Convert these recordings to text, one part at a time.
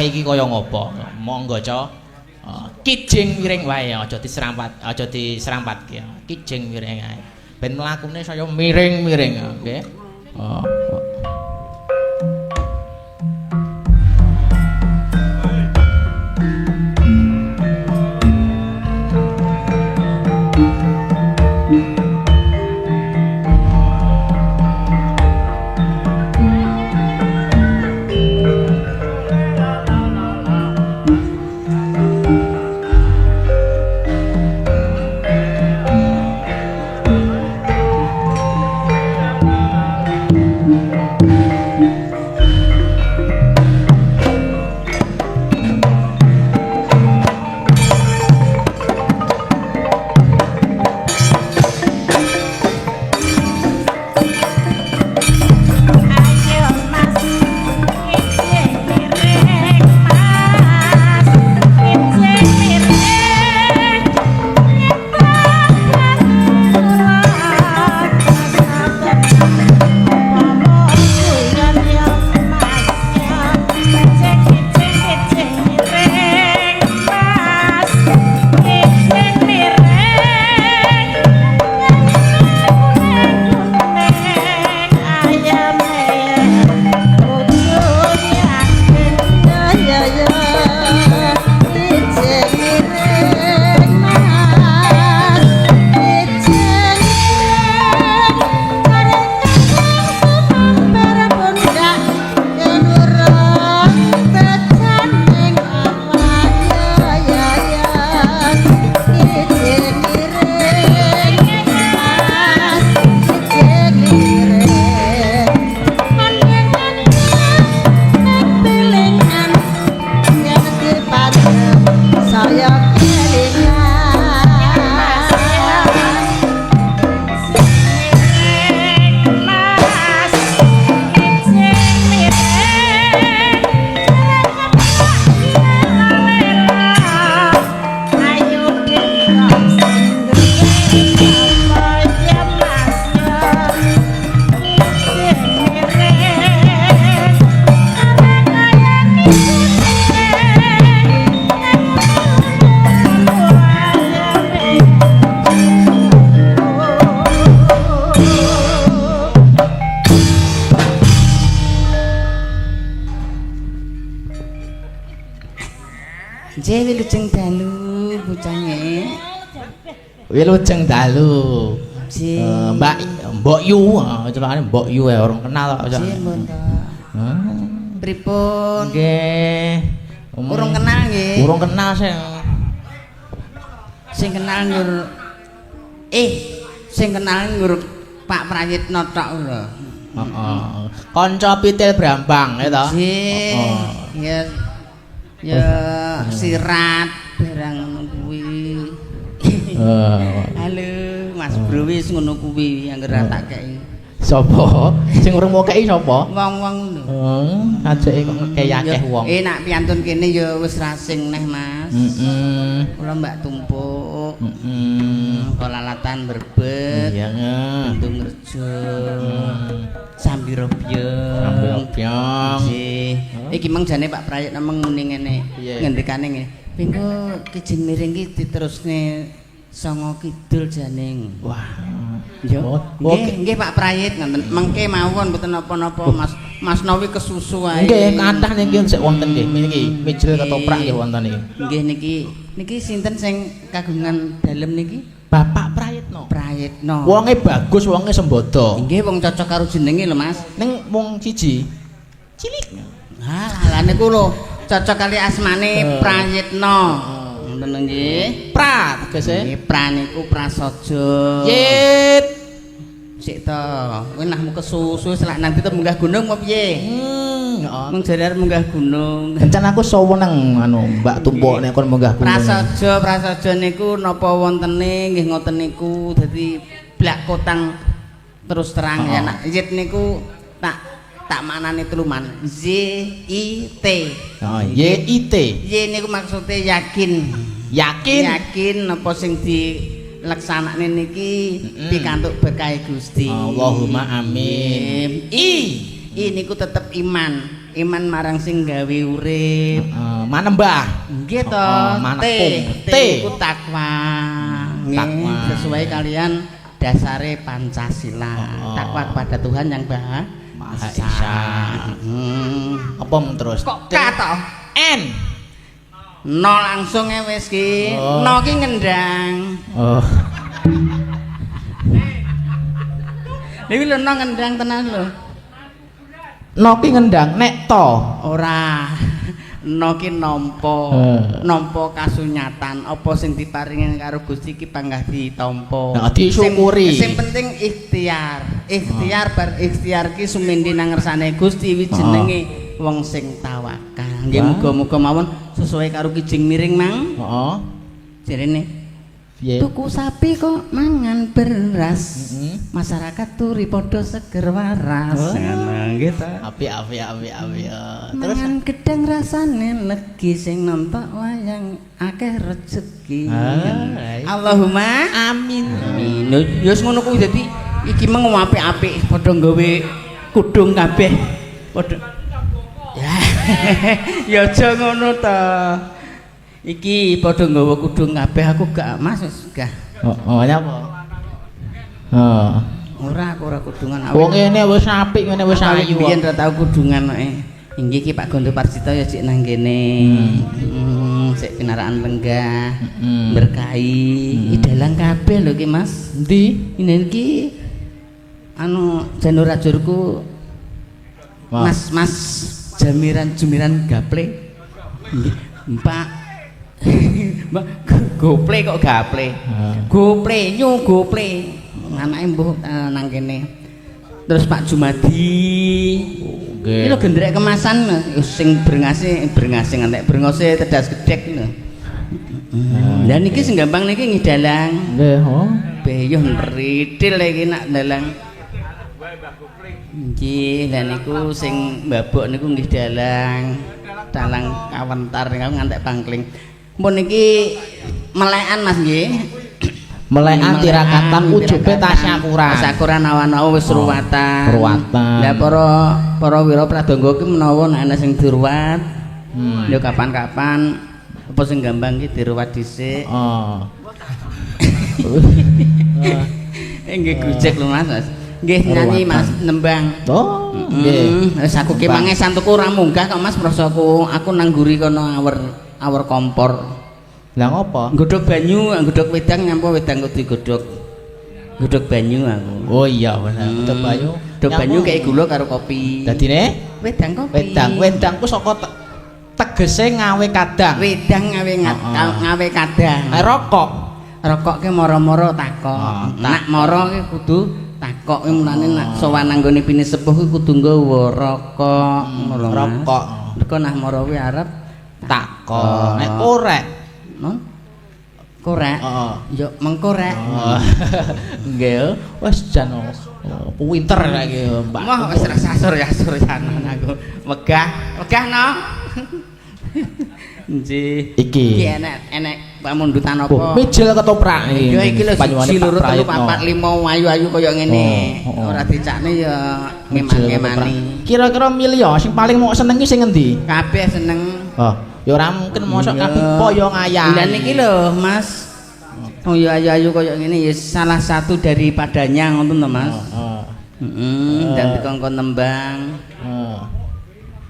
iki kaya ngopo? Monggo ca. Kijing miring wae aja diserampatke. Kijing miring ae. Ben mlakune saya miring-miring nggih. Wilujeng dalu bucange. Wilujeng dalu. Mbok Yu, celokane Mbok Yu orang kenal kok. Nggih, Mbon to. Pripun? Nggih. Urung kenal nggih. Urung kenal sing kenal Nur sing kenal Nur Pak Prayitno tok lho. Heeh. Kanca Pitil Brambang ya to? Nggih. Ya sirat barang ngono kuwi. Halo, Mas Bro wis ngono kuwi anggere tak kei. Sapa? Sing urung mau kei sapa? Wong-wong ngono. Ajeke kok ngekei akeh wong. Nak piantun kene ya wis rasing neh, Mas. Kula Mbak Tumpuk. Kolalatan Brebet. Iya, Bendung Rejo. Sambirobyong. Sambirobyong. Nggih. Iki meng jane Pak Prayitno meng muni ngene. Ngendikane ngene. Pengko kijing miring iki diterusne Songo Kidul jane. Wah. Yo. Nggih Pak Prayit ngoten. Mengke mawon mboten napa-napa Mas Nowi kesusu wae. Nggih, kathah niki sik wonten nggih. Niki mijil ketoprak nggih wonten iki. Nggih niki sinten sing kagungan dalem niki? Bapak Prayitno. Prayitno. Wonge bagus, wonge sembodo. Nggih wong cocok karo jenenge lho Mas. Ning wong siji cilik. Lah niku lho cocok kali asmane Prayitno. Ngoten nggih. Pra tegese. Nggih, pra niku prasaja. Yit. Sik to, kowe nahmu kesusu selak nang ditu munggah gunung apa piye? Heeh. Mung jare arep munggah gunung. Encen aku saweneng Mbak Tumpuk nek kon munggah gunung. Prasaja niku napa wontene nggih ngoten niku dadi blak kotang terus terang ya nak yit niku tak maknane tluman Z I T. Oh, Y I T. Y niku maksude yakin. Yakin apa sing dilaksanakne niki pikantuk berkah Gusti. Allahumma amin. I niku tetep iman. iman marang sing gawe urip. Manembah. Nggih to. T iku takwa. Takwa. Sesuai kalian dasare Pancasila. Takwa kepada Tuhan yang Maha Esa. Apa terus? Kok K to? N. No langsung wis ki. No ki ngendang. Niku lho no ngendang tenan lho. No ki ngendang nek to. Ora. No ki nampa. Nampa kasunyatan apa sing diparingi karo Gusti ki panggah ditampa. Nah, disyukuri. Sing penting ikhtiar. Ikhtiar bar ikhtiar ki sumendhi nang ngersane Gusti wi jenenge wong sing tawakal. Nggih muga-muga mawon sesuai karo kijing miring Mang. Heeh. Jarene Piye? tuku sapi kok mangan beras. Masyarakat turi padha seger waras. Nggih ta. Apik. Terus Mangan gedang rasane legi sing nonton wayang akeh rezeki. Allahumma amin. amin. Ya wis ngono kuwi dadi iki meng apik-apik padha nggawe kudung kabeh. Padha ya aja ngono ta. Iki padha nggawa kudung kabeh aku gak Mas wis gak. Nyapa? Ora aku ora kudungan Wong ngene wis apik ngene wis ayu. Biyen ora tau kudungan kok. Inggih iki Pak Gondo Parsito ya sik nang kene. Sik pinaraan lenggah. Berkahi dalang kabeh lho ki Mas. Endi? Ini iki anu janur ajurku. Mas Jumiran gaple. Nggih, Mbak. Mbak gople kok gaple. Gople gople. Anake mbuh nang kene. Terus Pak Jumadi. Nggih. Iki lho gendrek kemasan sing brengase ngantek brengose tedas gedhek lho. Lah niki sing gampang niki ngidalang. Nggih, Beyoh nritil iki nak dalang. Nggih, lha niku sing mbabok niku nggih dalang kawentar niku ngantek pangkling. Mun niki melekan Mas nggih. Melekan tirakatan ujube tasyakuran. Tasyakuran awan-awan wis ruwatan. Lah para wira pradangga ki menawa nek ana sing diruwat. Ya kapan-kapan apa sing gampang ki diruwat dhisik. Nggih gujek lho Mas. Nggih nyanyi Mas nembang. Nggih. Wis aku ki mangesan tuku ora munggah kok Mas prasa aku nang nguri kono awur kompor. Lah ngopo? Nggodhog banyu, nggodhog wedang nyampa wedang kudu digodhog. Nggodhog banyu aku. Oh iya bener. Nggodhog banyu. Nggodhog banyu kaya gula karo kopi. Dadine wedang kopi. Wedang ku saka tegese ngawe kadang. Wedang ngawe kadang. Rokok ki moro-moro takok. Nak moro ki kudu takok ki mulane nak sowan nang gone pini sepuh ki kudu nggawa rokok. Rokok. Mergo nah moro kuwi arep takok. Nek korek. Korek. Ya mengkorek. Nggih, wis jan pinter lagi Mbak. Wah wis rasasur ya suryanan aku. Megah no. Nggih. Iki enek pamundutan apa? Mijil ketoprak iki. Ya iki lho 1 loro 3 4 5 ayu-ayu kaya ngene. Ora dicakne ya ngemang-ngemani. Kira-kira milih sing paling mau senengi sing endi? Kabeh seneng. Ya ora mungkin mosok kabeh po ya ngayang. Lah niki lho Mas. Oh ya ayu-ayu kaya ngene ya salah satu daripadanya ngoten to Mas. Dan dikongkon nembang.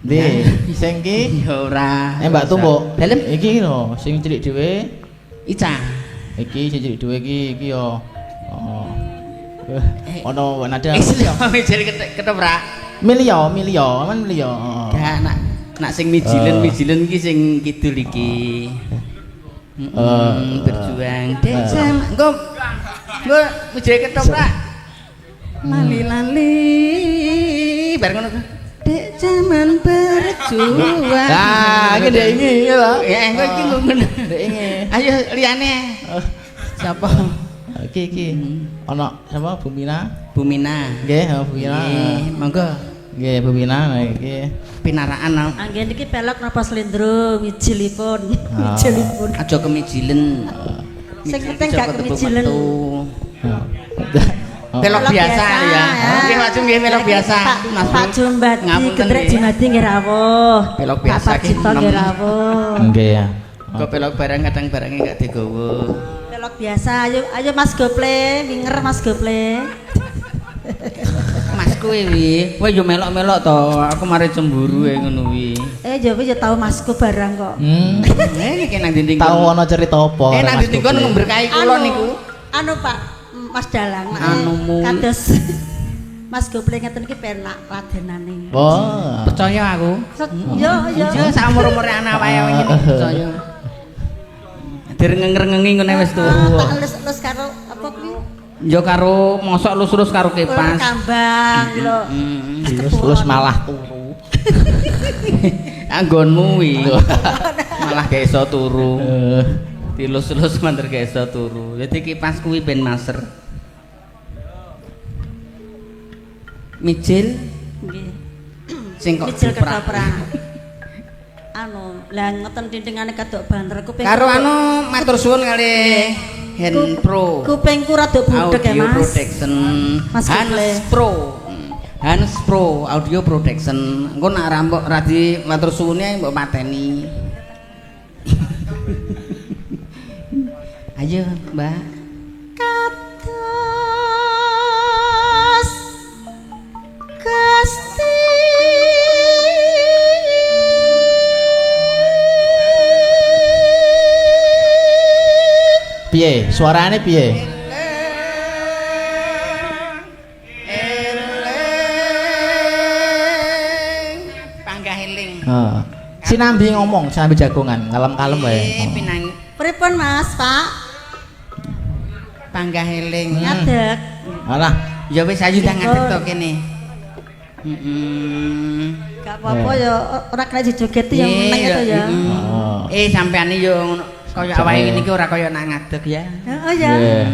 Nggih, sing iki ya ora. Mbak Tumbuk. Dalem iki lho sing cilik dhewe. Ica. Iki sing cilik dhewe iki ya. Ono nada. Wis lho cilik ketoprak. Milio, men milio. Gak nak sing mijilen iki sing kidul iki. Berjuang dek jam engko mijil ketoprak. Lali-lali bareng ngono. Dek zaman berjuang. Nah, iki dek iki lho. Ya engko iki ngono. Dek iki. Ayo liyane. Siapa? Iki. Ana sapa Bumina? Nggih, Bumina. Monggo. Nggih, Bumina iki pinaraan. Anggen iki pelok napa slendro mijilipun. Mijilipun. Aja kemijilen. Sing penting gak kemijilen. Pelok biasa ya. Nggih Pak Jum nggih pelok biasa. Pak Jumbadi Getrek Jumadi nggih rawuh. Pelok biasa Pak Cipto nggih rawuh. Nggih ya. Kok pelok barang kadang barangnya enggak digowo. Pelok biasa. Ayo Mas Gople, winger Mas Gople. Mas kowe wi, kowe yo melok-melok to. Aku mari cemburu ngono wi. Yo tau Masku barang kok. Iki nang dinding. Tahu ana cerita apa? Nang dinding kon ngberkahi kula niku. Anu Pak Mas Dalang. Anumu. Kados Mas Gople ngeten iki penak ladenane. Oh. Percaya aku. Yo. Sak umur-umure anak wae iki percaya. Direngeng-rengengi ngene wis turu. Tak lus karo apa kuwi? Yo karo mosok lus-lus karo kipas. Kambang lho. Lus malah turu. Anggonmu wi. Malah gak iso turu. Dilus-lus manter gak iso turu. Dadi kipas kuwi ben maser. Mijil Nggih. sing kok Mijil diprak. ketoprak. Anu, lah ngeten dindingane kadok banter kuping. Karo anu matur suwun kali Hand Pro. Kupingku rada budhek ya, Audio Mas. Protection. Mas Hans Kuple. Pro. Hans Pro Audio Protection. Engko nak rampok radi matur suwune mbok pateni. Ayo, Mbak. Kados Gusti Piye? Suarane piye? Panggah eling. Heeh. Sinambi ngomong, sinambi jagongan, kalem-kalem wae. Pinang pripun Mas, Pak? panggah eling. Ngadeg. Alah, Ya wis ayu tak ngadeg to kene. Gak apa-apa ya, ora kena dijogeti yang meneng itu ya. Oh. Sampean yo ngono kaya awake ngene iki ora kaya nak ngadeg ya. Oh ya. Nggih.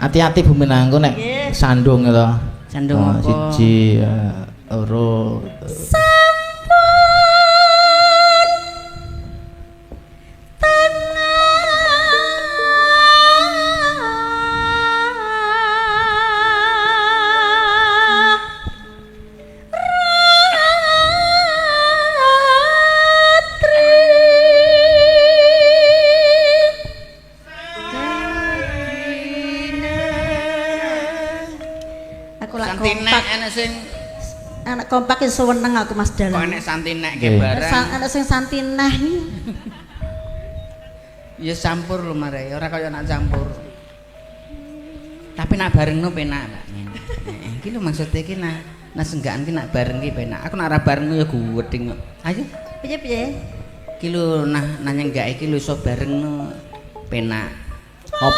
Hati-hati bumi nangku nek Nggih. sandung to. Sandung Oh, apa? siji, loro. Aku lak Santinek kompak. ana sing Anak kompak iki suweneng aku Mas kok Dalang. nek santinek Nggih. ke barang. Anak sing santinah iki. Ya campur lho mare, ora kaya nak campur. Tapi nak barengno penak, Pak. Iki lho maksud iki nak senggaan ki nak bareng ki penak. Aku nak ora barengno ya guweding kok. Ayo. Piye-piye? Iki lho nah nyenggak iki lho iso barengno penak. Hop.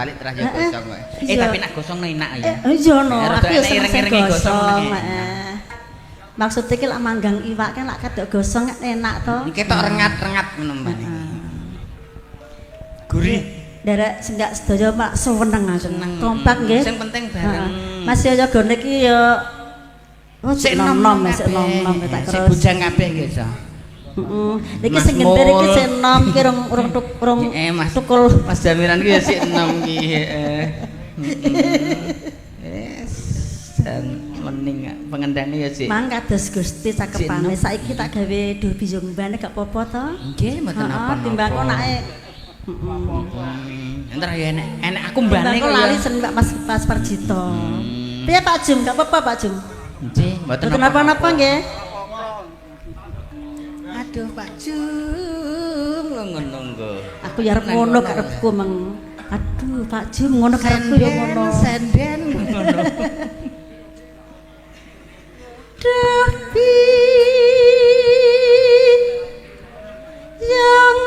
balik terus ya gosong kowe. Tapi nak gosong enak ya. Iya no, aku ya ireng-ireng gosong. Maksudnya ki lak manggang iwak kan lak kadok gosong enak to. Iki tok rengat-rengat ngono mbak. Gurih. Derek senggak sedaya mak seneng aku. Kompak nggih. Sing penting bareng. Mas yo jagone ki yo sik nom-nom tak terus. Sik bujang kabeh nggih, So. Heeh. Iki sing genter iki sik nom ki rong tukul. Mas Jamiran ki ya sik nom ki, heeh. Wes dan mening pengendane ya sik. Mang kados Gusti cakepane saiki tak gawe do biyombane gak apa-apa to? Nggih, mboten apa-apa. Timbang kok nake Entar ya enek aku mbane kok lali sen Pak Mas Parjito. Piye Pak Jum, gak apa-apa Pak Jum? Nggih, mboten apa-apa nggih. Aduh Pak Jum, ngono nggo. Aku ya arep ngono karepku meng. Aduh Pak Jum ngono karepku ya ngono. Senden ngono. Tapi yang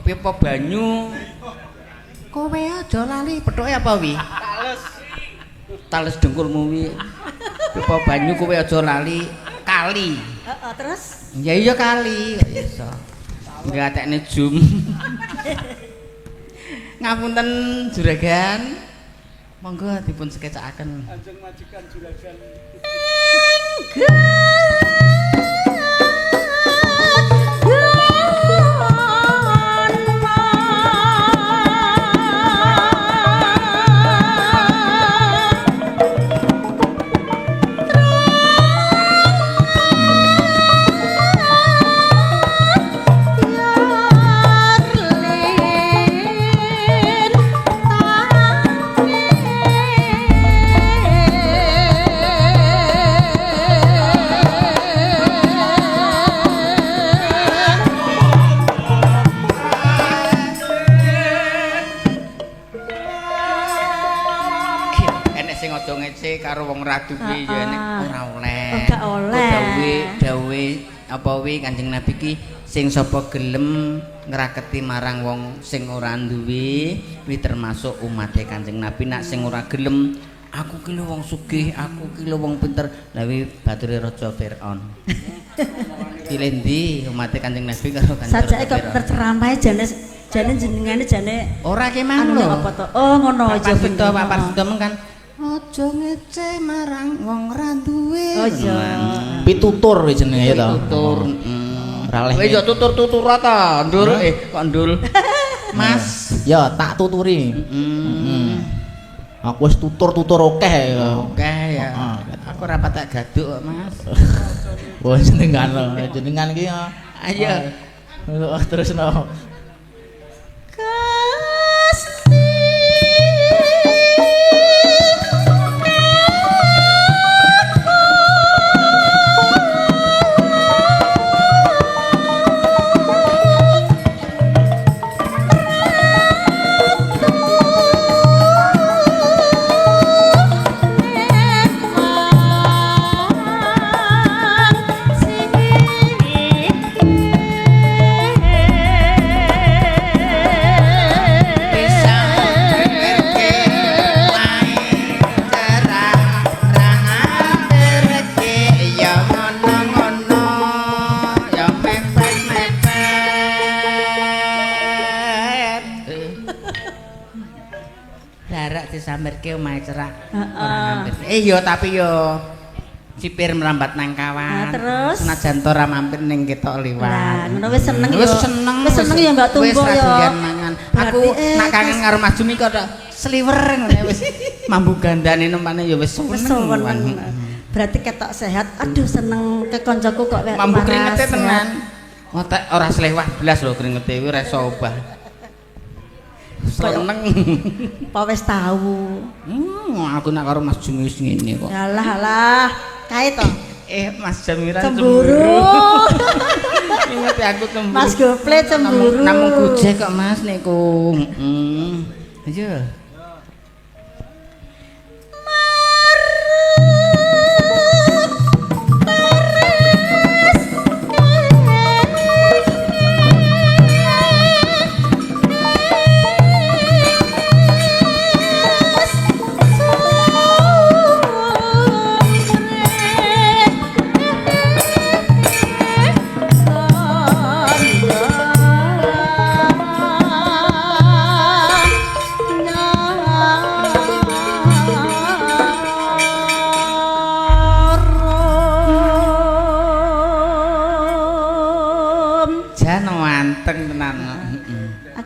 pipa banyu. Kowe aja lali pethoke apa wi? Tales dengkulmu wi. Pipa banyu kowe aja lali kali. Heeh, terus? Ya iya kali, kok iso. Enggak atekne jum. Ngapunten juragan. Monggo dipun sekecakaken. Kanjeng majikan juragan. Karo wong radu kuwi ya nek ora oleh. Ora oleh. Dawe apa wi Kanjeng Nabi ki sing sapa gelem ngraketi marang wong sing ora duwe kuwi termasuk umate Kanjeng Nabi. Nak sing ora gelem aku ki lho wong sugih, aku ki lho wong pinter. Lah wi bature Raja Firaun. Pilih ndi umate Kanjeng Nabi karo Kanjeng Nabi. Sajake kok terceramah jane jenengane jane ora ki mang lho. Apa to? Oh ngono aja pintu Pak Parjito kan. Aja ngece marang wong ra duwe. Oh iya. Pitutur jenenge ya to. Pitutur. Raleh. Kowe yo tutur-tutur ta, Ndur. Kok Ndul. Mas, ya tak tuturi. Aku wis tutur-tutur akeh ya. Akeh ya. Aku ora patek gaduk kok, Mas. Wah jenengan ki ya. Ayo. Terusno. hampirke omahe cerak. Heeh. Ora hampir. Yo tapi yo sipir merambat nang kawan. Nah, terus? Senajan to ora mampir ning ketok liwat. Lah, ngono wis seneng yo. Wis seneng. Wis seneng ya Mbak Tumbo Wis ra ya. doyan mangan. Aku nak kangen karo Mas Jumi kok sliwer ngene wis mambu gandane nempane ya wis Wis seneng. seneng. Berarti ketok sehat. Aduh seneng ke koncoku kok wek Mambu waras, kringete sehat. tenan. Otak ora selewah blas lho kringete kuwi ora iso obah. Seneng. Apa wis tahu? Aku nak karo Mas Jumi wis ngene kok. Alah alah, kae to. Mas Jamiran Cemburu. Ingat aku cemburu. Mas Gople cemburu. Namung gojek kok Mas niku. Ayo.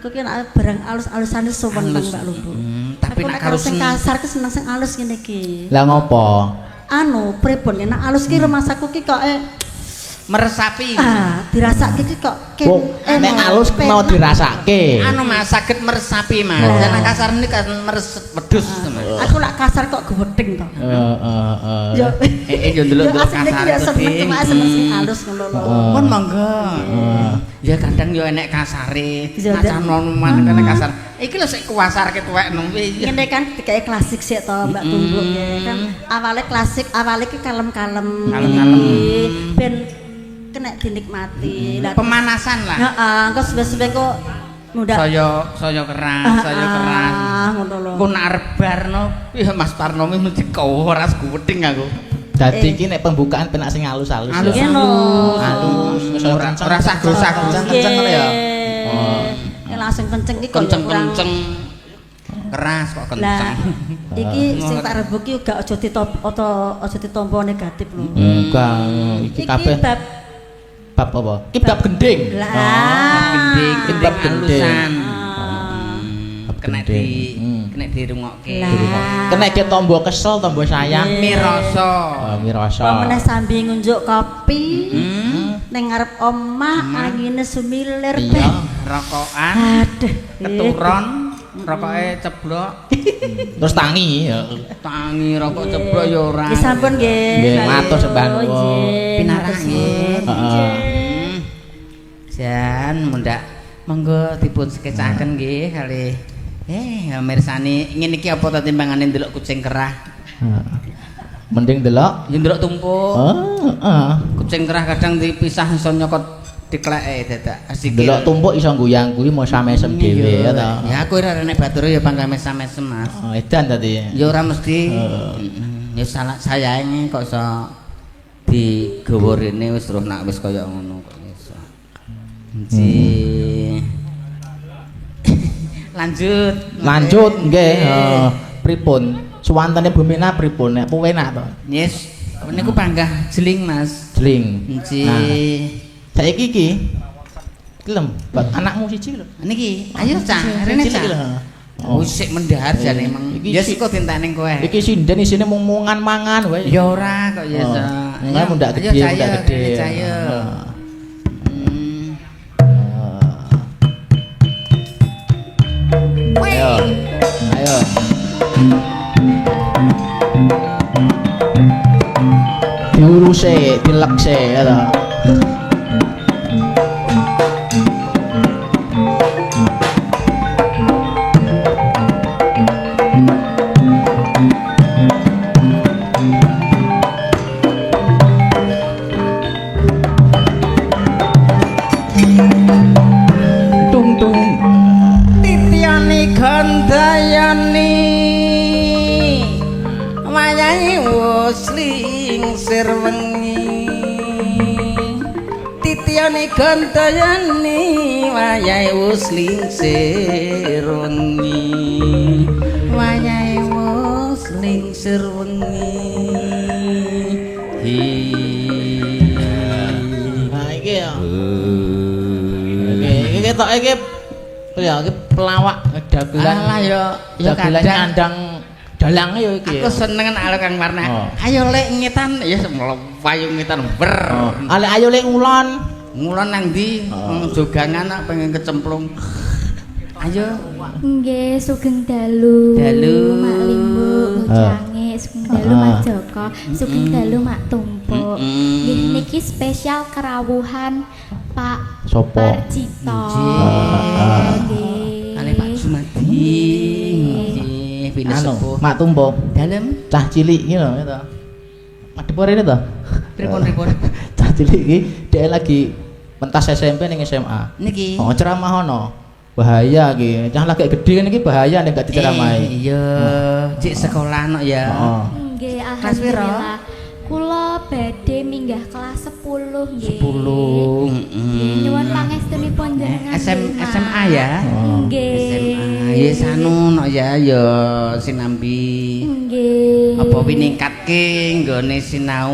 Aku ki nek barang alus-alusane suweneng Mbak Lumbu. Tapi nek karo sing kasar ki seneng sing alus ngene iki. Lah ngopo? Anu, pripun nek alus ki remasaku ki kok meresapi. Dirasake ki kok nek alus mau dirasake. Anu Mas saged meresapi Mas. Nek kasar ini kan meres wedhus Mas. Aku lak kasar kok gedeng to. Yo yo ndelok kasar. Ya seneng seneng sing alus ngono lho. Pun monggo. Ya kadang yo enek kasare. Kacang noman kene kasar. Iki lho sik kuwasarke tuwek nang piye. Ngene kan dikae klasik sik to Mbak Tumbuk kan. Awale klasik, awale ki kalem-kalem. Kalem-kalem. Ben kena dinikmati. Pemanasan lah. Heeh, engko suwe-suwe kok mundak. Saya keras. Ngono lho. Ku nak arep barno, ya Mas Parnomi mesti koras gudeng aku. Dadi iki nek pembukaan penak sing halus-halus. Halus. Ora sah-sah kenceng ya. Langsung kenceng iki kok kenceng. Keras kok kenceng. Iki sing tak rebuk ki gak aja ditampa negatif lho. Enggak, iki kabeh bab apa? Ki bab gending. Bab gending. Kena dirungokke. Kena ki tombo kesel, tombo sayang, mirasa. Mirasa. Meneh sambil ngunjuk kopi. Ning ngarep omah angine sumilir teh. Rokokan. Aduh, keturon, rokoke ceblok. Terus tangi ya. Tangi rokok ceblok ya ora. Nggih sampun nggih. Nggih, matur sembah nuwun. Pinarah nggih. Heeh. Jan mundak monggo dipun skecaken nggih kali mirsani ngene iki apa ta timbangane ndelok kucing kerah. Mending delok ya ndelok tumpuk. Heeh. Kucing kerah kadang dipisah iso nyokot dikleke dadak. Asik. Delok tumpuk iso guyang kuwi mau samesem dhewe ya ta. Ya aku ora nek batur ya pangkame samesem Mas. Oh, edan tadi. Ya ora mesti. Ya salah sayange kok iso digawa rene wis roh nak wis kaya ngono kok iso. Lanjut nggih. Pripun? Suwantene Bumina pripun nek penak to? Yes. Niku panggah jeling Mas. Jeling. Nggih. Saiki iki gelem anakmu siji lho. Niki, ayo Cak, rene Cak. Oh, sik mendahar jane emang. Ya sik kok dintening kowe. Iki sinden isine mung-mungan mangan wae. Ya ora kok ya, Cak. Enggak mundak gede, mundak gede. Ayo. Ayo. Diuruse, dilekse ya ta. Gantayani wayahe wus lingsir wengi wayahe nglingsir wengi Nah iki ya. Iki ketoke iki ya iki pelawak dagelan. Alah ya Dagelan kadang nyandang dalang ya iki. aku seneng karo Kang Warna. Oh. Ayo lek ngetan ya mlebu ngetan ber. Ale ayo lek ngulon. Ngulon nang ndi? Jogangan nak pengen kecemplung. Ayo. Nggih, sugeng dalu. Dalu. Mak Limbu, Bojange, sugeng dalu Mak Joko, sugeng dalu Mak Tumpuk. Nggih niki spesial kerawuhan Pak Sopo? Parcito. Nggih. Ale Pak Sumadi. Nggih, pine Anu, sepuh. Mak Tumpuk. Dalem Cah cilik iki lho to. Madhep rene to. pripun-pripun? Cah cilik iki dhek lagi pentas SMP ning SMA. Niki. Oh, ceramah ono. Bahaya iki. Cah lagi gede kan iki bahaya nek gak diceramahi. Iya, cik sekolah no ya. Heeh. Nggih, Kelas piro? alhamdulillah. Kula badhe minggah kelas 10 nggih. 10. Nggih, nyuwun pangestunipun jenengan. SMA ya. Nggih. SMA. Ya sanu no ya ya sinambi. Nggih. Apa winingkatke nggone sinau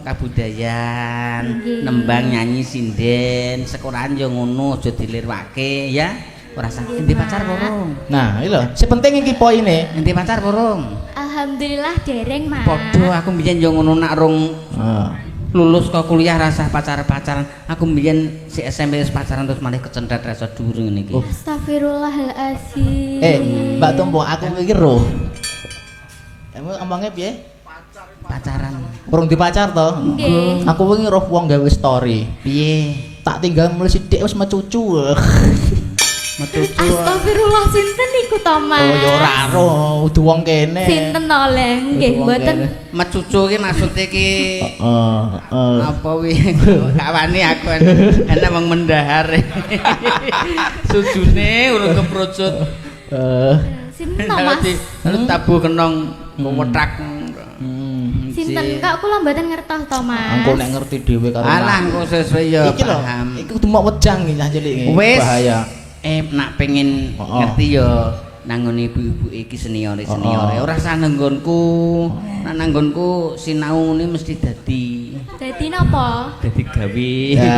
kabudayan, Nggih. nembang nyanyi sinden, sekolahan yo ngono aja dilirwake ya. Ora usah endi pacar burung. Nah, iki lho, sing penting iki poine. Endi pacar burung. Alhamdulillah dereng, Mas. Padha aku mbiyen yo ngono nak rung Heeh. lulus kok kuliah rasah pacar-pacaran. Aku mbiyen si SMP wis pacaran terus malah kecendhet rasa durung ngene iki. Oh. Astagfirullahaladzim. Mbak Tumpuk, aku iki roh. Emang omongnya piye? Pacaran. Urung dipacar to? Nggih. Aku wingi roh wong gawe story. Piye? Tak tinggal mulai sithik wis mecucu. Metu Astagfirullah sinten niku to, Mas? Oh ya ora roh, udu wong kene. Sinten oleh nggih Wong mboten. kene. mecucu ki maksude ki Heeh. apa wi kawani aku enak wong mendahar. Sujune urung keprocut. Sinten to, Mas? Lalu tabuh kenong wetrak. Sinten kok kula mboten ngertos to, Mas? Engko nek ngerti dhewe karo. Alah engko sesuai ya Iki lho, paham. iki kudu mok wejang iki cah cilik iki. Wis. Bahaya. Nak pengen Oh. ngerti ya nanggone ibu-ibu iki seniore-seniore. Oh. Ora usah nanggonku. Nak nanggonku sinau ngene mesti dadi Dadi napa? gawe. Ya.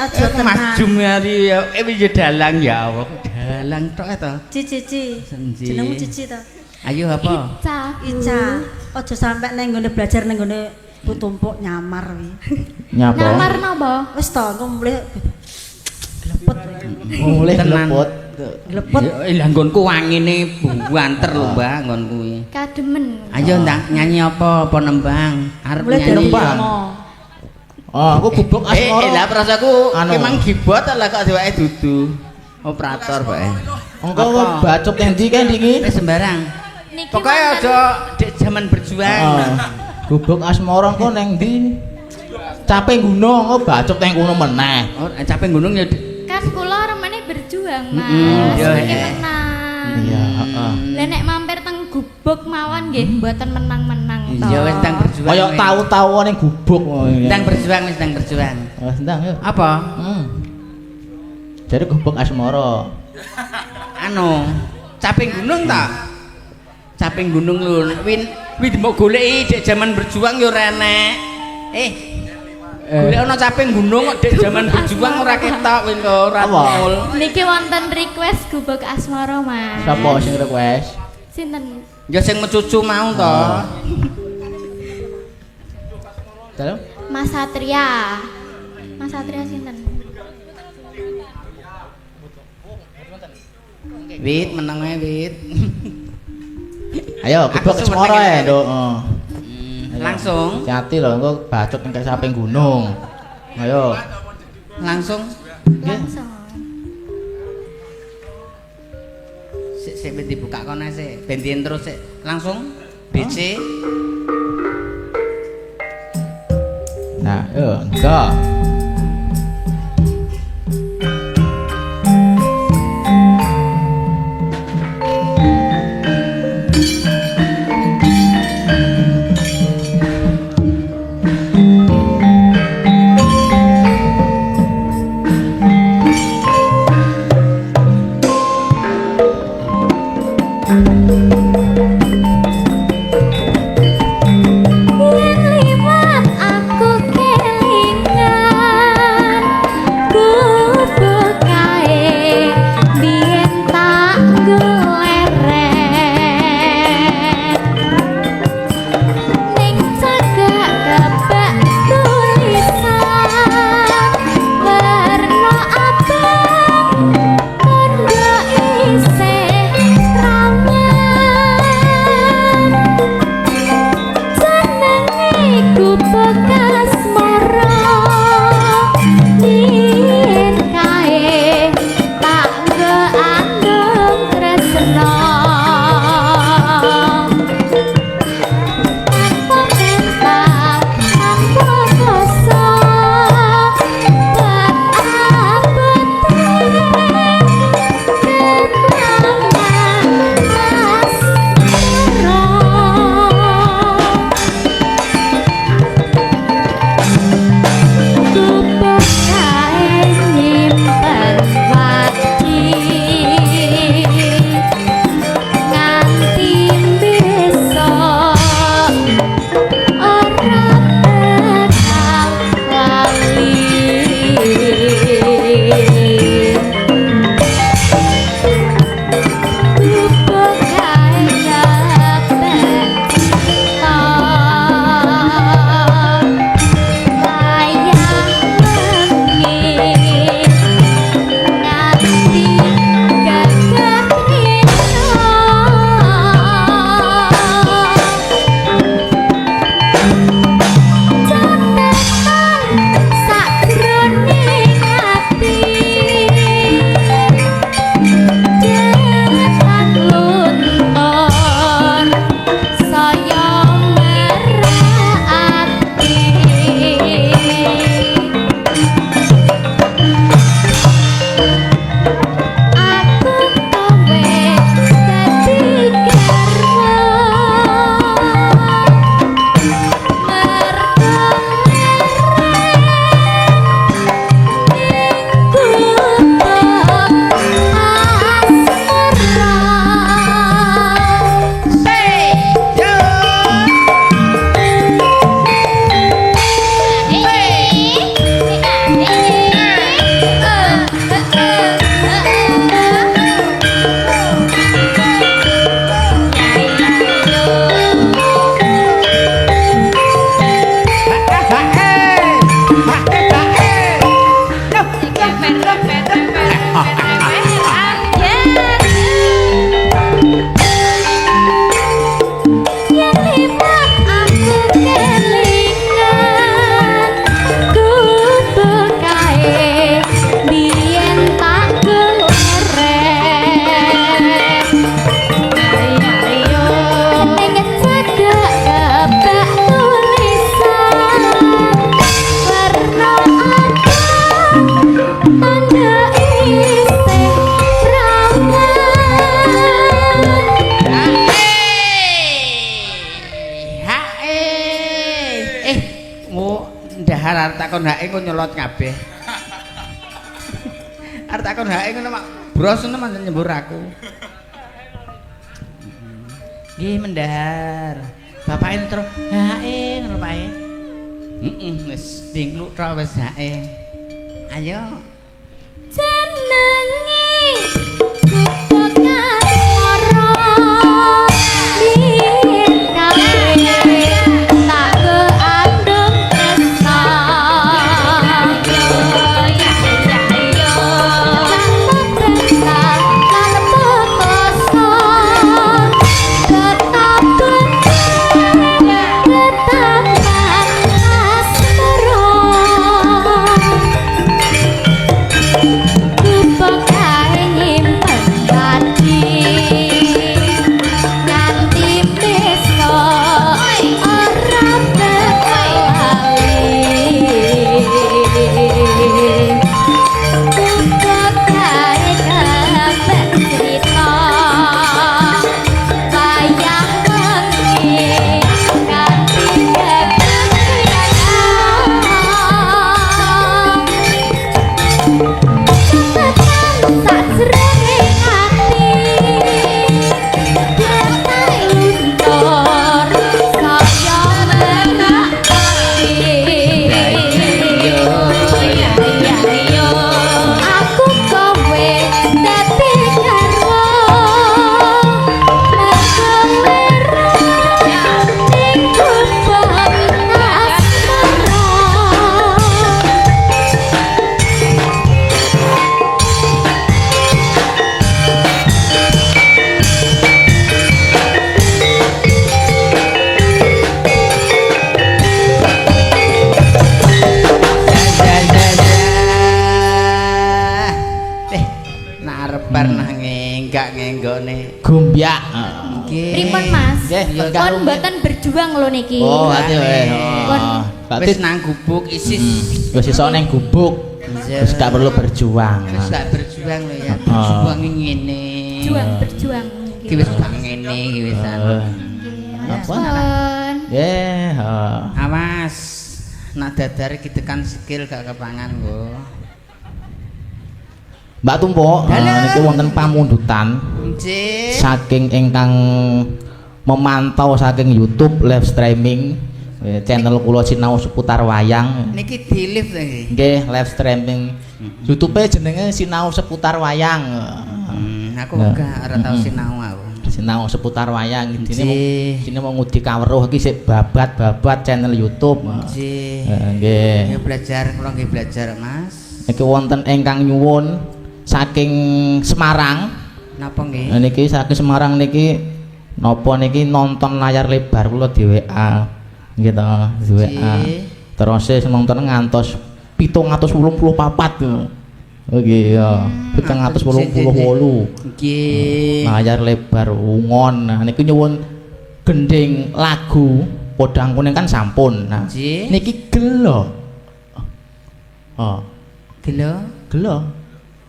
Aja tenan. Majum hari ya piye dalang ya Allah. Dalang tok to. Cici. Senji. Jenengmu Cici to? Ayo apa? Ica. Ica. Aja sampe nang nggone belajar nang nggone Bu Tumpuk nyamar wi. Nyapa? Nyamar napa? Wis to, engko mulih glepet. Mulih Tenan. lepot. Glepet. Ya nggonku wangine buanter lho, Mbak, nggon kuwi. Kademen. Ayo ndang nyanyi apa nembang? Arep Mulih dari nyanyi. Bang. ngono. Oh, aku gubuk asmara. Lah prasaku Anu. memang gibot lah kok diwake dudu operator bae. Engko Apa? bacok yang ndi kan iki? Wis sembarang. Niki Pokoknya wonten- aja dek zaman berjuang. Gubuk asmara engko nang ndi? Capek gunung, oh bacok teng kono meneh. Oh, capek gunung ya. kan kula remene berjuang, Mas. ya, Niki eh. menang. Iya, heeh. Lah nek mampir teng gubuk mawon nggih mboten menang-menang to. Ya wis ndang berjuang. Kaya wis. tahu-tahu ning gubuk. Ndang berjuang wis ndang berjuang. Wis ndang yuk. Apa? Jadi gubuk asmara. Anu, caping gunung ta? Caping gunung lho. Win mbok goleki dek zaman berjuang ya ora enek. Golek ana caping gunung kok dek zaman berjuang ora ketok win kok ora Apa? nol. Niki wonten request gubuk asmara, Mas. Sapa sing request? Sinten? Ya sing mecucu mau to. Dalam? Mas Satria. Mas Satria sinten? Wit meneng ae wit. Ayo gubuk Aku asmara seneng ya, ini. Nduk. Langsung, Hati lho engko bacot ning saping gunung. Ayo. langsung. Langsung. Sik ben dibuka kono sik. Ben dien terus sik. Langsung. BC. Nah, enggak. mendahar arep takon hake kok nyolot kabeh. Arep takon hake ngono mak bros ngono manjen nyembur aku. Nggih mendahar. Bapake terus hake ngono Pak. Wis dingkluk tok wis hake. Ayo. Jenenge Kupokan Moro Biyen kabeh tak keandeng tresna yo ya yo tanpa tresna lan pokoso ketaben asmara Kupok kae nyimpen pati nganti besok ora bakal lali Kupok kae kabeh cerita wayah wengi nganti tak jroning ati diatai luntur saya menakati yo aku kowe dadi garwa merah ning kupon asmara Narebar nang enggak ngenggone. Gombyak. Nggih. Pripun Mas? Nggih, Ya, Kon mboten berjuang lho niki. Oh, ati wae. Kon- Wis nang gubuk isis. Wis iso ning gubuk. Wis gak perlu berjuang. Wis gak berjuang lho ya. Oh. Berjuang ngene. berjuang Iki wis bang ngene iki wis anu. Apa? Pun. Nggih, Awas. Nak dadar iki tekan skill gak kepangan nggo. Mbak Tumpuk, Dalam. niki wonten pamundutan Nggih. saking ingkang memantau saking YouTube live streaming channel kula sinau seputar wayang. Niki di-live to iki. Nggih, live streaming. YouTube-e jenenge sinau seputar wayang. Aku Nah. gak ora tau sinau aku. Sinau seputar wayang Nggih. sini mau ngudi kaweruh iki sik babat-babat channel YouTube. Nggih. Nggih. Ya belajar, kula nggih belajar, Mas. Niki wonten ingkang nyuwun saking Semarang. Napa nggih? Niki saking Semarang niki napa niki nonton layar lebar kula di WA. Nggih to, di WA. Nggih. Terus nonton ngantos 784 tuh. Nggih ya, 788. Nggih. Layar lebar ungon. Nah niki nyuwun gending lagu Podang Kuning kan sampun. Nah, Nggih. niki gelo. Oh, Gelo? gelo.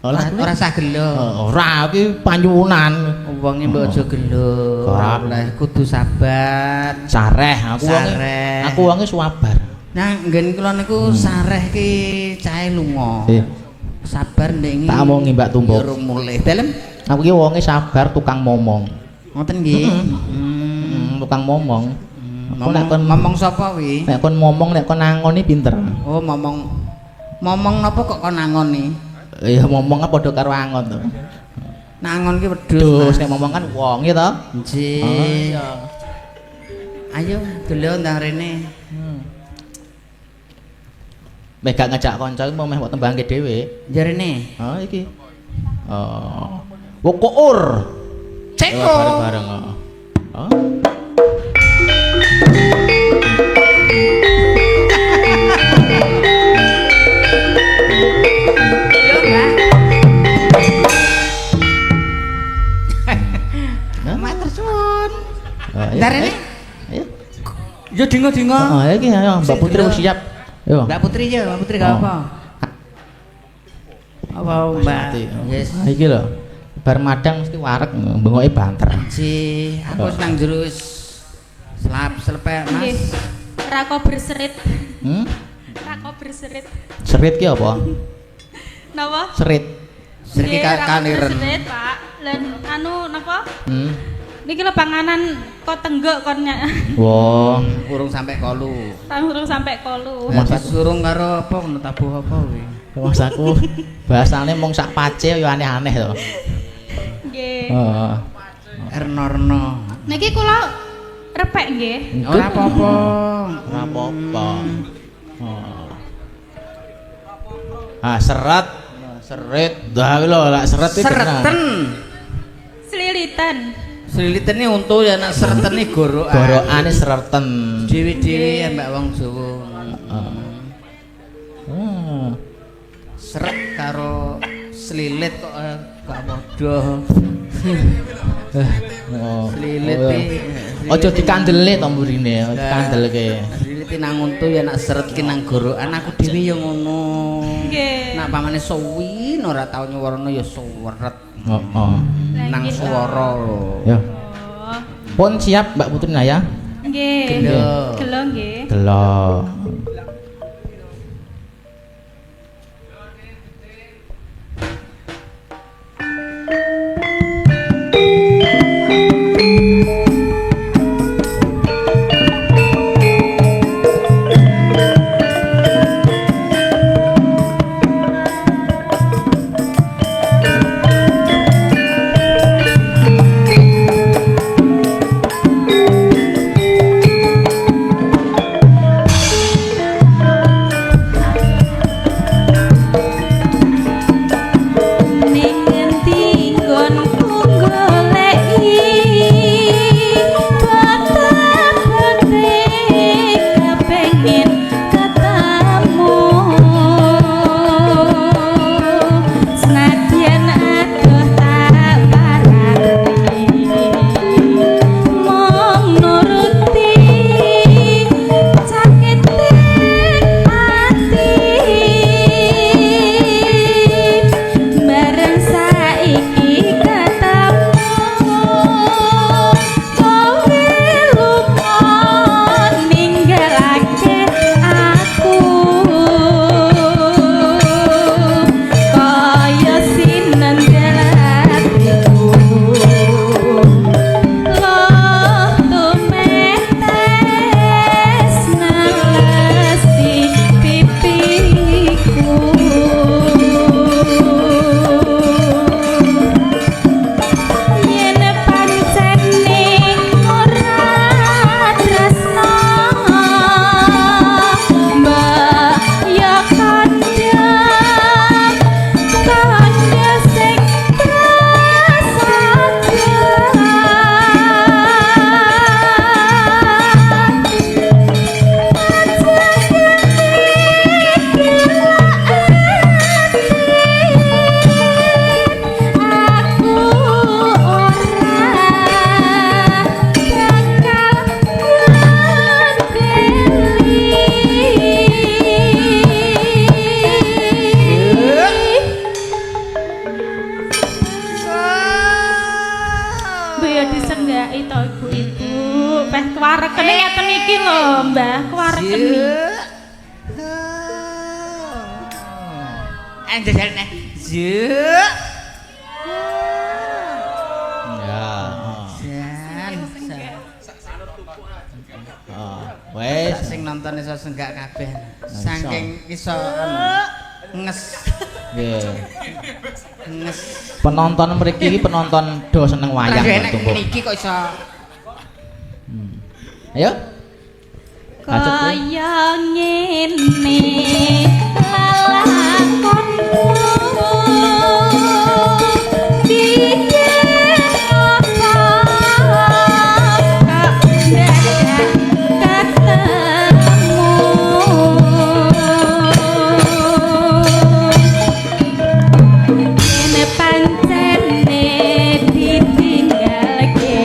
Ora sah gelo. Ora iki panyuwunan. Wonge mbok aja gelo. Ora. Lah kudu sabar. Sareh aku wonge. Sareh. Aku wonge sabar. Nah, nggen kula niku sareh ki cahe lunga. Sabar ndek iki. Tak omongi Mbak Tumpuk. Ya urung mulih. Dalem. Aku ki wonge sabar tukang momong. Ngoten nggih. Tukang momong. Aku nek kon Ngomong sapa wi? nek kon momong nek kon nangoni pinter. Oh, momong napa kok kon nangoni? Ya momong padha karo angon to. Nangon ki wedhus. Terus Mas. nek momong kan wong ya to. Nggih. Ayo gelo ndang rene. Mek gak ngajak kanca iki mau meh mbok tembangke dhewe. Jarene. Oh iki. Oh. Wokour. Ceko. Bareng-bareng. Oh. Yo, Mbak. Matur suwun. Ndarene. Ayo. Yo dingo-dingo. Oh, iki ayo Mbak Putri wis siap. Yo. Mbak Putri ya, Mbak Putri gak apa. Apa Mbak? Yes. Iki lho. Bar madang mesti wareg bengoke banter. Si, aku wis nang jero wis selepek Nggih. Mas. Ora kok berserit. Hmm? Rako berserit. Serit ki apa? Napa? Serit. Sriki kaliren. Berserit, Pak. Lan anu napa? Niki lho panganan kok tenggok kon nya. Wah, Urung sampai kolu. Langsung sampai kolu. Mas surung karo apa ngono tabuh apa kuwi? Mas aku bahasane mung sak pace ya aneh-aneh to. Nggih. Heeh. Ernorno. Niki kula repek nggih. Ora apa-apa. Ora apa-apa. Ah, serat. Serit. Dah lho, lak seret iki Sereten. Selilitan. Selilitene untu ya nek seretene gorokan. Gorokane sereten. Dewi-dewi ya Mbak wong Jawa. Seret karo selilit kok gak padha. Selilit iki. Aja dikandele to mburine, dikandelke. Selilit nang untu ya nek seret ki nang gorokan aku dhewe ya ngono. Nggih. Nek pamane suwi ora tau nyuwarana ya suweret. Heeh. Nang swara lho. Ya. Oh. Pun siap Mbak Putri Naya? Nggih. Gelo. Gelo nggih. Delok. Kewarekene ngeten iki lho, Mbah, kewarekene. Endeselne. Juk. Ya. Jan. Wes Sing nonton iso senggak kabeh. Saking iso nges. nggih. Nges. Penonton mriki iki penonton do seneng wayang tumpuk. Niki kok iso Ayo. Kaya ngene lalakonmu biyen apa kok dadak ketemu yen pancene ditinggalke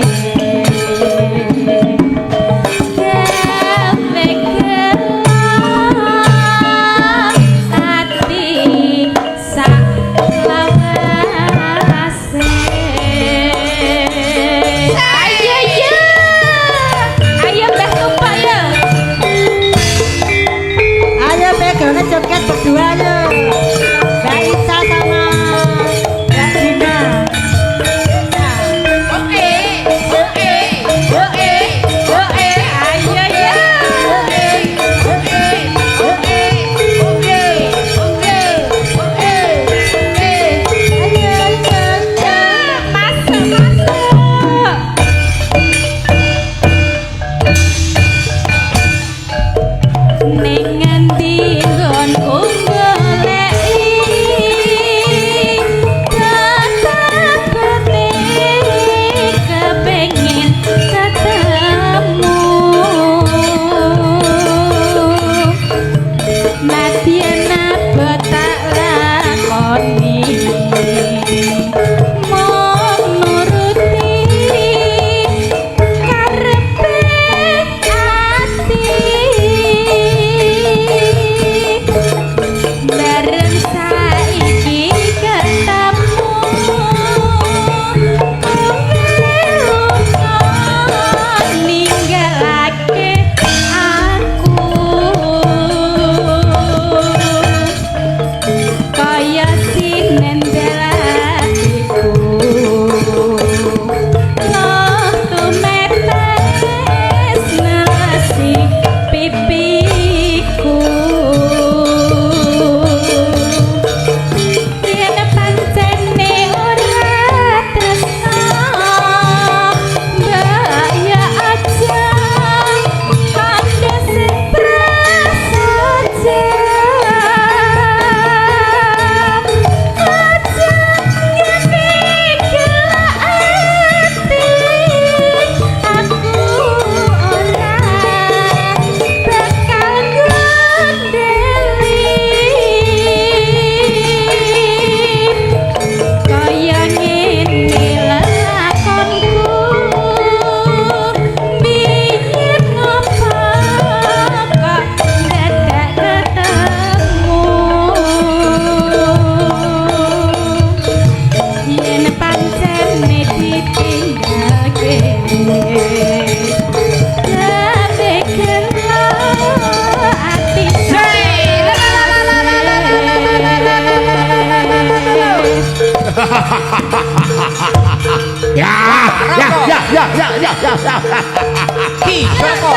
Ki Joko.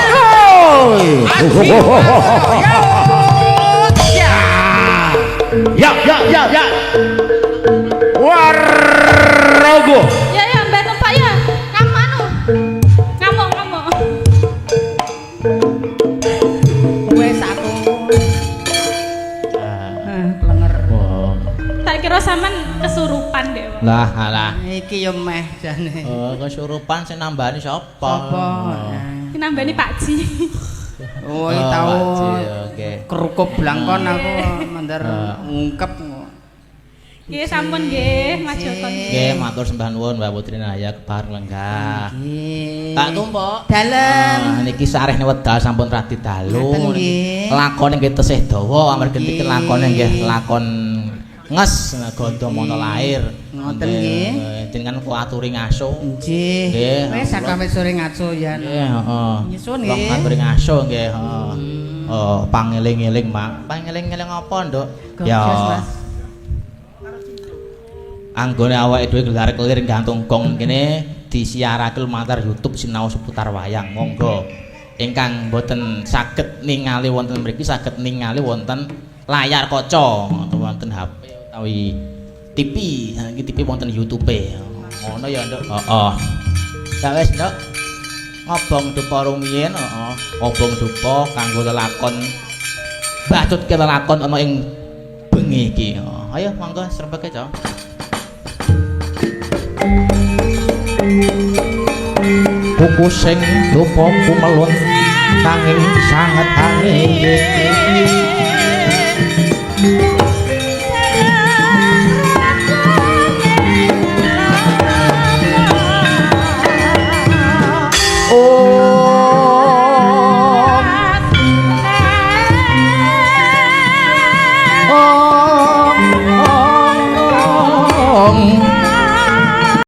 Ya. Warogo. Ya ya mbak numpak ya. Kamu anu. Ngamuk. Wes aku. Klenger. Oh. Tak kira sampean kesurupan deh. Wak. Lah. Iki yo meh jane. Oh, kesurupan sing nambani sapa? Apa? Ini nambani Pak Ji. Oh, tau. Oke. Kerukup blangkon aku mandar ngungkep. Nggih sampun nggih Mas Joko. Nggih, matur sembah nuwun Mbak Putri Naya kebar lenggah. Nggih. Tak tumpuk. Dalem. Niki sarehne wedal sampun radi dalu. Ngaten nggih. Lakone nggih tesih dawa amarga niki lakone nggih lakon nges Gandamana lair. Ngoten nggih. Jenengan kula aturi ngaso. Nggih. Nggih. Wes sakawit sore ngaco ya. Nggih, heeh. Nyusun Kula nggih. aturi ngaso nggih, heeh. Oh, pangeling-eling, Mak. Pangeling-eling apa, Nduk? Gojos, Mas. Anggone awake dhewe gelar-kelir gantung gong kene disiarake lumantar YouTube sinau seputar wayang. Monggo ingkang boten saged ningali wonten mriki saged ningali wonten layar kaca utawa wonten HP utawi TV. Iki TV wonten YouTube. Ngono ya, Nduk. Heeh. Ya wis, Nduk. Ngobong dupa rumiyin, heeh. Ngobong dupa kanggo lelakon bacutke lelakon ana ing bengi iki. Ayo monggo srepeke, Cok. Buku sing dupa kumelun nanging sanget angin